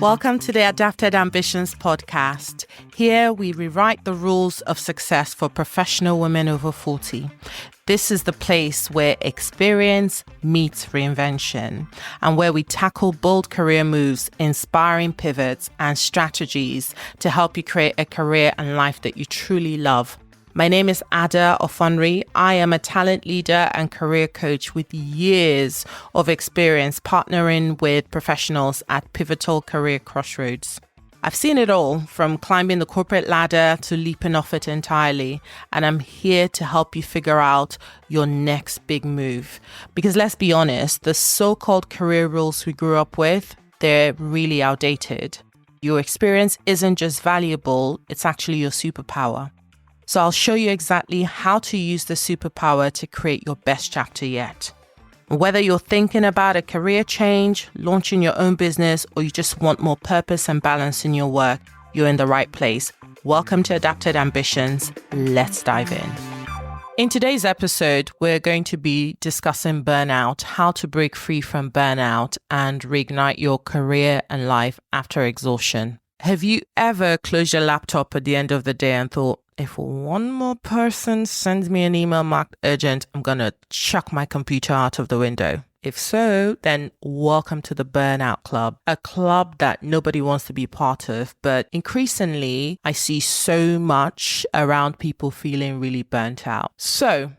Welcome to the Adapted Ambitions podcast. Here we rewrite the rules of success for professional women over 40. This is the place where experience meets reinvention and where we tackle bold career moves, inspiring pivots, and strategies to help you create a career and life that you truly love. My name is Ada Offonry. I am a talent leader and career coach with years of experience partnering with professionals at pivotal career crossroads. I've seen it all, from climbing the corporate ladder to leaping off it entirely, and I'm here to help you figure out your next big move. Because let's be honest, the so-called career rules we grew up with, they're really outdated. Your experience isn't just valuable, it's actually your superpower. So I'll show you exactly how to use the superpower to create your best chapter yet. Whether you're thinking about a career change, launching your own business, or you just want more purpose and balance in your work, you're in the right place. Welcome to Adapted Ambitions. Let's dive in. In today's episode, we're going to be discussing burnout, how to break free from burnout and reignite your career and life after exhaustion. Have you ever closed your laptop at the end of the day and thought, if one more person sends me an email marked urgent, I'm going to chuck my computer out of the window? If so, then welcome to the Burnout Club, a club that nobody wants to be part of. But increasingly, I see so much around people feeling really burnt out. So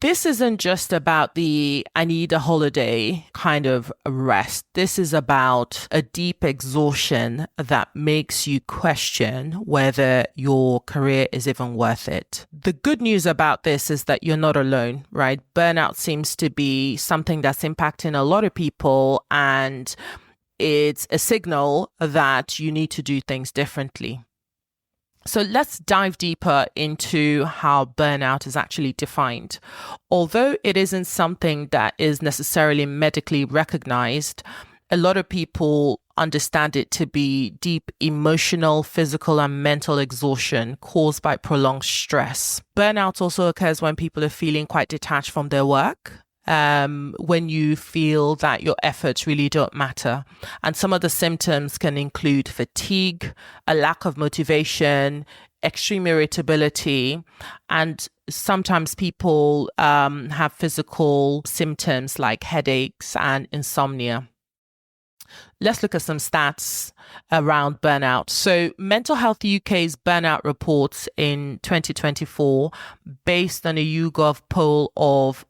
this isn't just about the I need a holiday kind of rest. This is about a deep exhaustion that makes you question whether your career is even worth it. The good news about this is that you're not alone, right? Burnout seems to be something that's impacting a lot of people, and it's a signal that you need to do things differently. So let's dive deeper into how burnout is actually defined. Although it isn't something that is necessarily medically recognized, a lot of people understand it to be deep emotional, physical, and mental exhaustion caused by prolonged stress. Burnout also occurs when people are feeling quite detached from their work. When you feel that your efforts really don't matter. And some of the symptoms can include fatigue, a lack of motivation, extreme irritability, and sometimes people have physical symptoms like headaches and insomnia. Let's look at some stats around burnout. So Mental Health UK's burnout reports in 2024, based on a YouGov poll of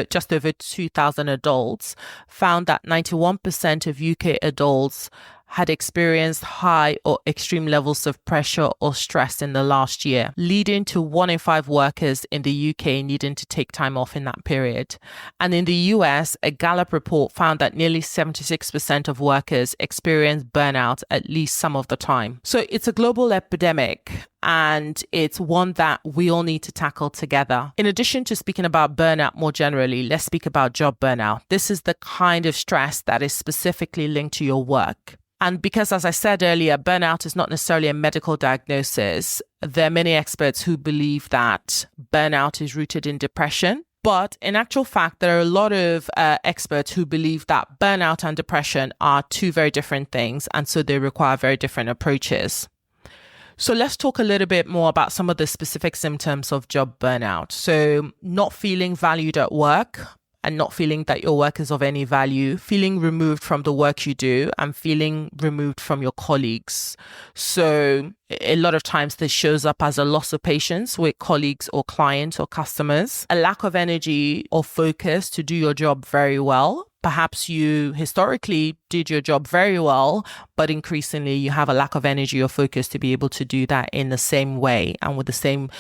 just over 2,000 adults, found that 91% of UK adults had experienced high or extreme levels of pressure or stress in the last year, leading to 1 in 5 workers in the UK needing to take time off in that period. And in the US, a Gallup report found that nearly 76% of workers experience burnout at least some of the time. So it's a global epidemic, and it's one that we all need to tackle together. In addition to speaking about burnout more generally, let's speak about job burnout. This is the kind of stress that is specifically linked to your work. And because, as I said earlier, burnout is not necessarily a medical diagnosis, there are many experts who believe that burnout is rooted in depression. But in actual fact, there are a lot of experts who believe that burnout and depression are two very different things, and so they require very different approaches. So let's talk a little bit more about some of the specific symptoms of job burnout. So not feeling valued at work, and not feeling that your work is of any value, feeling removed from the work you do, and feeling removed from your colleagues. So a lot of times this shows up as a loss of patience with colleagues or clients or customers, a lack of energy or focus to do your job very well. Perhaps you historically did your job very well, but increasingly you have a lack of energy or focus to be able to do that in the same way and with the same,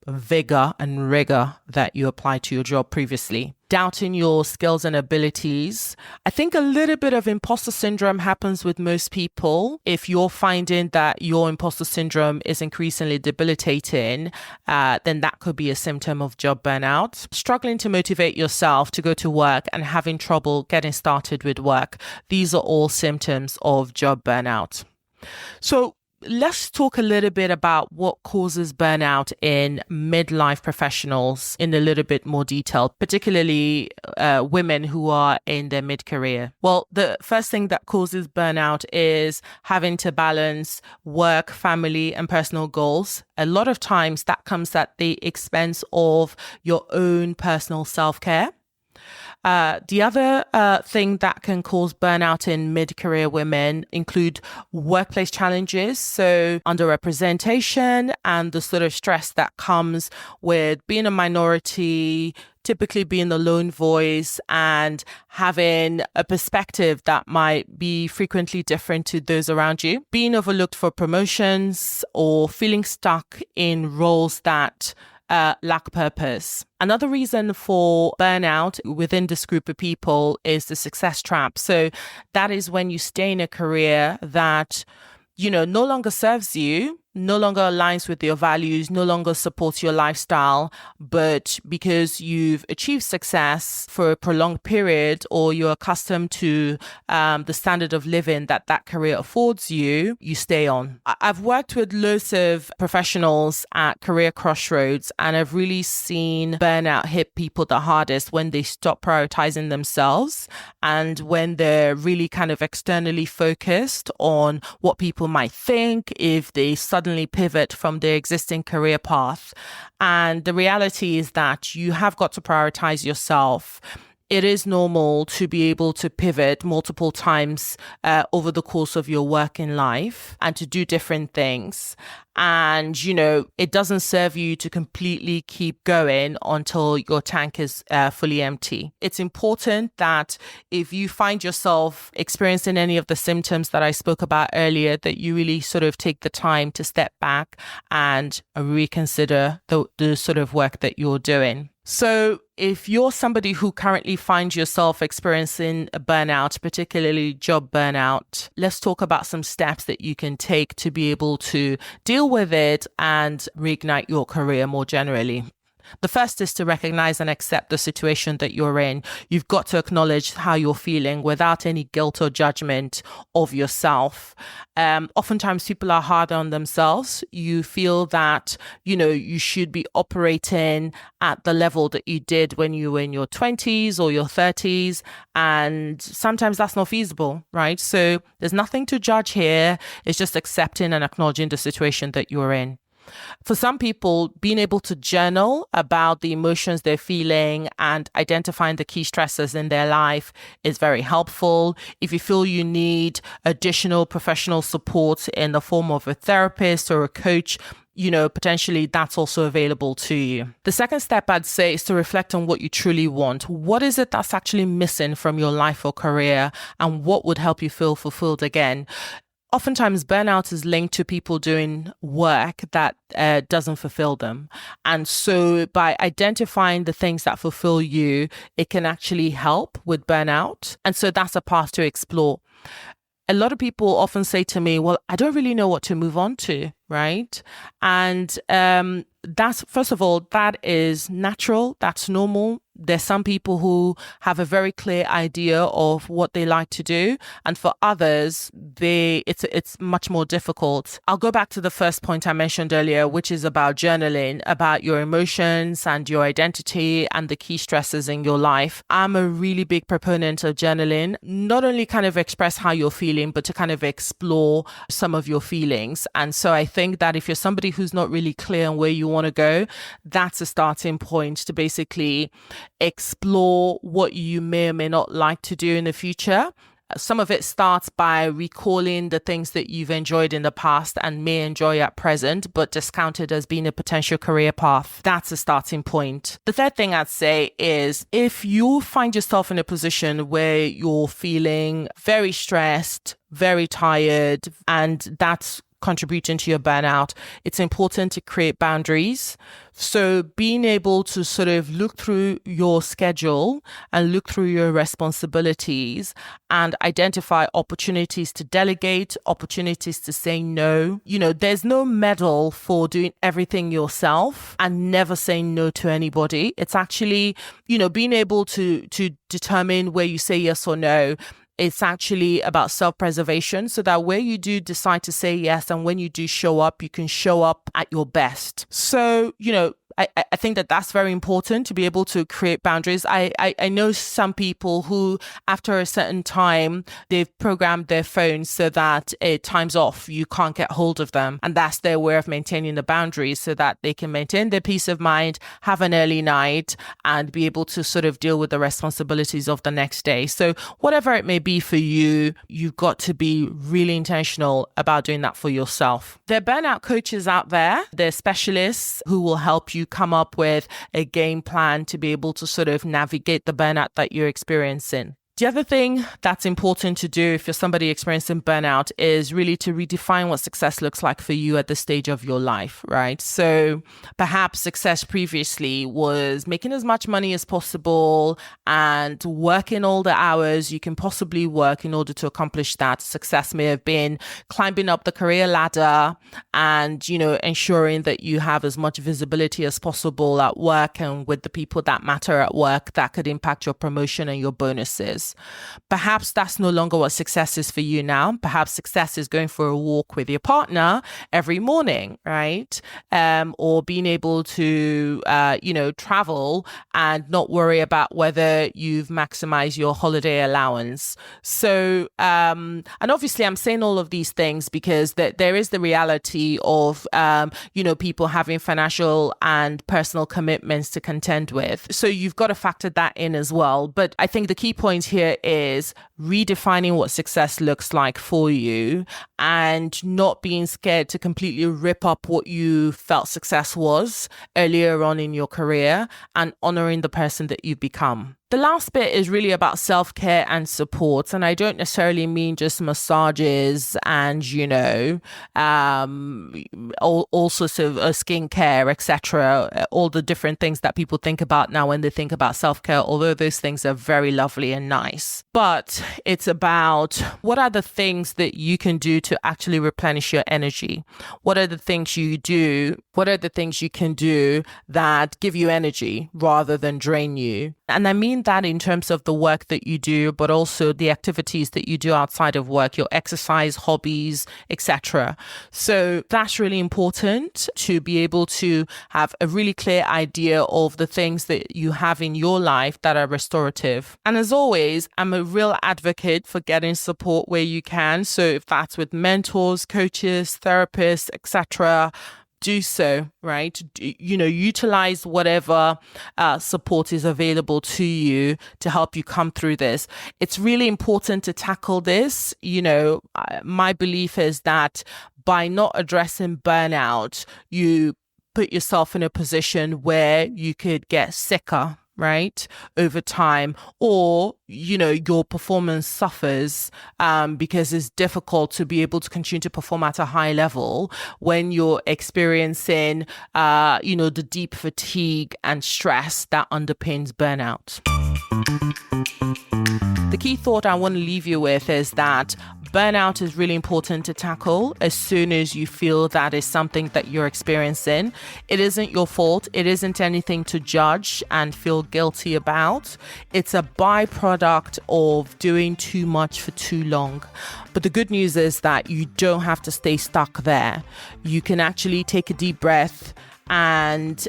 vigor and rigor that you applied to your job previously. Doubting your skills and abilities. I think a little bit of imposter syndrome happens with most people. If you're finding that your imposter syndrome is increasingly debilitating, then that could be a symptom of job burnout. Struggling to motivate yourself to go to work and having trouble getting started with work. These are all symptoms of job burnout. So let's talk a little bit about what causes burnout in midlife professionals in a little bit more detail, particularly women who are in their mid-career. Well, the first thing that causes burnout is having to balance work, family, and personal goals. A lot of times that comes at the expense of your own personal self-care. The other thing that can cause burnout in mid-career women include workplace challenges, so underrepresentation and the sort of stress that comes with being a minority, typically being the lone voice and having a perspective that might be frequently different to those around you, being overlooked for promotions or feeling stuck in roles that lack purpose. Another reason for burnout within this group of people is the success trap. So that is when you stay in a career that, no longer serves you, no longer aligns with your values, no longer supports your lifestyle, but because you've achieved success for a prolonged period or you're accustomed to the standard of living that career affords you, you stay on. I've worked with loads of professionals at career crossroads, and I've really seen burnout hit people the hardest when they stop prioritizing themselves and when they're really kind of externally focused on what people might think if they suddenly pivot from their existing career path. And the reality is that you have got to prioritize yourself. It is normal to be able to pivot multiple times over the course of your working life and to do different things. And, it doesn't serve you to completely keep going until your tank is fully empty. It's important that if you find yourself experiencing any of the symptoms that I spoke about earlier, that you really sort of take the time to step back and reconsider the sort of work that you're doing. So if you're somebody who currently finds yourself experiencing a burnout, particularly job burnout, let's talk about some steps that you can take to be able to deal with it and reignite your career more generally. The first is to recognize and accept the situation that you're in. You've got to acknowledge how you're feeling without any guilt or judgment of yourself. Oftentimes people are hard on themselves. You feel that, you should be operating at the level that you did when you were in your 20s or your 30s. And sometimes that's not feasible, right? So there's nothing to judge here. It's just accepting and acknowledging the situation that you're in. For some people, being able to journal about the emotions they're feeling and identifying the key stressors in their life is very helpful. If you feel you need additional professional support in the form of a therapist or a coach, potentially that's also available to you. The second step I'd say is to reflect on what you truly want. What is it that's actually missing from your life or career, and what would help you feel fulfilled again? Oftentimes, burnout is linked to people doing work that doesn't fulfill them. And so by identifying the things that fulfill you, it can actually help with burnout. And so that's a path to explore. A lot of people often say to me, well, I don't really know what to move on to, right? And that's, first of all, that is natural. That's normal. There's some people who have a very clear idea of what they like to do. And for others, it's much more difficult. I'll go back to the first point I mentioned earlier, which is about journaling, about your emotions and your identity and the key stresses in your life. I'm a really big proponent of journaling, not only kind of express how you're feeling, but to kind of explore some of your feelings. And so I think that if you're somebody who's not really clear on where you want to go, that's a starting point to basically explore what you may or may not like to do in the future. Some of it starts by recalling the things that you've enjoyed in the past and may enjoy at present, but discounted as being a potential career path. That's a starting point. The third thing I'd say is if you find yourself in a position where you're feeling very stressed, very tired, and that's contributing to your burnout, it's important to create boundaries. So being able to sort of look through your schedule and look through your responsibilities and identify opportunities to delegate, opportunities to say no. There's no medal for doing everything yourself and never saying no to anybody. It's actually, being able to determine where you say yes or no. It's actually about self-preservation, so that where you do decide to say yes and when you do show up, you can show up at your best. So, I think that that's very important, to be able to create boundaries. I know some people who, after a certain time, they've programmed their phones so that time's off. You can't get hold of them. And that's their way of maintaining the boundaries, so that they can maintain their peace of mind, have an early night, and be able to sort of deal with the responsibilities of the next day. So whatever it may be for you, you've got to be really intentional about doing that for yourself. There are burnout coaches out there. They're specialists who will help you come up with a game plan to be able to sort of navigate the burnout that you're experiencing. The other thing that's important to do if you're somebody experiencing burnout is really to redefine what success looks like for you at this stage of your life, right? So perhaps success previously was making as much money as possible and working all the hours you can possibly work in order to accomplish that. Success may have been climbing up the career ladder and, ensuring that you have as much visibility as possible at work and with the people that matter at work that could impact your promotion and your bonuses. Perhaps that's no longer what success is for you now. Perhaps success is going for a walk with your partner every morning, right? Or being able to, travel and not worry about whether you've maximized your holiday allowance. So, and obviously I'm saying all of these things because there is the reality of, people having financial and personal commitments to contend with. So you've got to factor that in as well. But I think the key point here is redefining what success looks like for you and not being scared to completely rip up what you felt success was earlier on in your career and honoring the person that you've become. The last bit is really about self-care and support. And I don't necessarily mean just massages and, all sorts of skincare, etc. All the different things that people think about now when they think about self-care, although those things are very lovely and nice. But it's about what are the things that you can do to actually replenish your energy? What are the things you do? What are the things you can do that give you energy rather than drain you? And I mean that in terms of the work that you do, but also the activities that you do outside of work, your exercise, hobbies, etc. So that's really important, to be able to have a really clear idea of the things that you have in your life that are restorative. And as always, I'm a real advocate for getting support where you can. So if that's with mentors, coaches, therapists, etc., do so, right? Utilize whatever support is available to you to help you come through this. It's really important to tackle this. My belief is that by not addressing burnout, you put yourself in a position where you could get sicker, right, over time, or your performance suffers because it's difficult to be able to continue to perform at a high level when you're experiencing the deep fatigue and stress that underpins burnout. The key thought I want to leave you with is that burnout is really important to tackle as soon as you feel that is something that you're experiencing. It isn't your fault. It isn't anything to judge and feel guilty about. It's a byproduct of doing too much for too long. But the good news is that you don't have to stay stuck there. You can actually take a deep breath and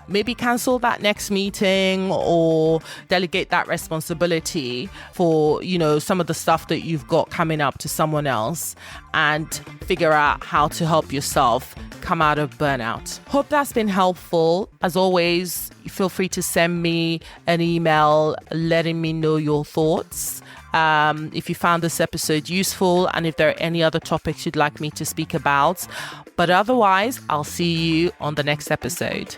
maybe cancel that next meeting or delegate that responsibility for, some of the stuff that you've got coming up to someone else and figure out how to help yourself come out of burnout. Hope that's been helpful. As always, feel free to send me an email letting me know your thoughts. If you found this episode useful and if there are any other topics you'd like me to speak about. But otherwise, I'll see you on the next episode.